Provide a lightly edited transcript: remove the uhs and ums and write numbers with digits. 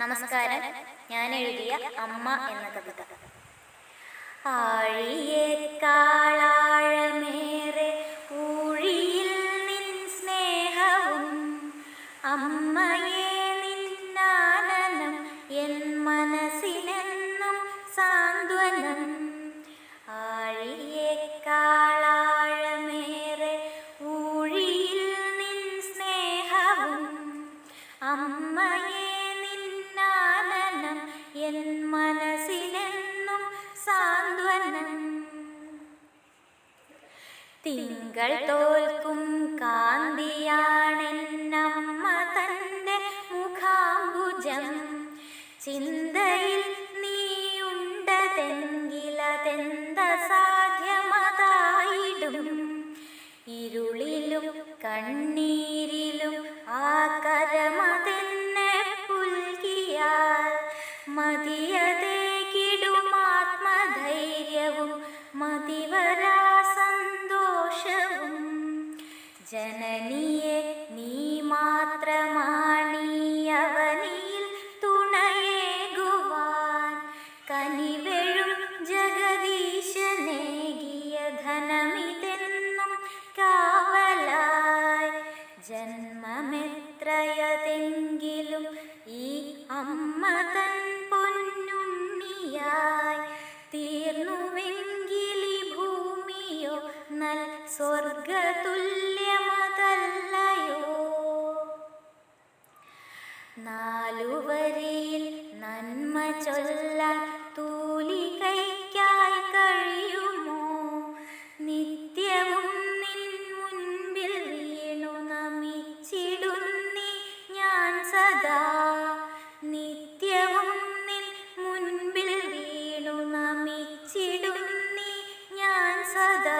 നമസ്കാരം. ഞാൻ എഴുതിയ അമ്മ എന്ന കവിത. ആഴിയേക്കാളാഴമേറെ ഊഴിയിൽ നിൻ സ്നേഹവും അമ്മയെ നിന്നാനനം എൻ മനസ്സിനെന്നും സാന്ത്വനം. ആഴിയേക്കാളാഴമേറെ ഊഴിയിൽ നിൻ സ്നേഹവും അമ്മയെ നിന്നാനനം എൻ മനസ്സിനെന്നും സാന്ത്വനം. തിങ്കൾ തോൽക്കും കാന്തിയാണെന്നമ്മ തൻ്റെ മുഖാംബുജം. ചിന്തയിൽ നീയുണ്ടതെങ്കിലതെന്ത സാധ്യമതായിടും. ഇരുളിലും കണ്ണീരിലും ആ കരമതെന്നെ പുൽകിയാൽ മതിയതേകിടുമാത്മധൈര്യവും മതിവരാ സന്തോഷവും. ജനനിയെ നീ മാത്രമാണീയവനിയിൽ തുണയേകുവാൻ. കനിവെഴും ജഗദീശനേകിയ ധനമിതെന്നും കാവലായി. ജന്മമെത്രയതെങ്കിലും ഈ അമ്മ തൻ പൊന്നുണ്ണിയായി തീർന്നുവെങ്കിലി ഭൂമിയോ നൽ സ്വർഗതുല്യമതല്ലയോ. നാലുവരിയിൽ നന്മ ചൊല്ലാൻ തൂലികയ്ക്കായി കഴിയുമോ. നിത്യവും നിൻ മുൻപിൽ വീണു നമിച്ചിടുന്നി ഞാൻ സദാ. നിത്യവും നിൻ മുൻപിൽ വീണു നമിച്ചിടുന്നി ഞാൻ സദാ.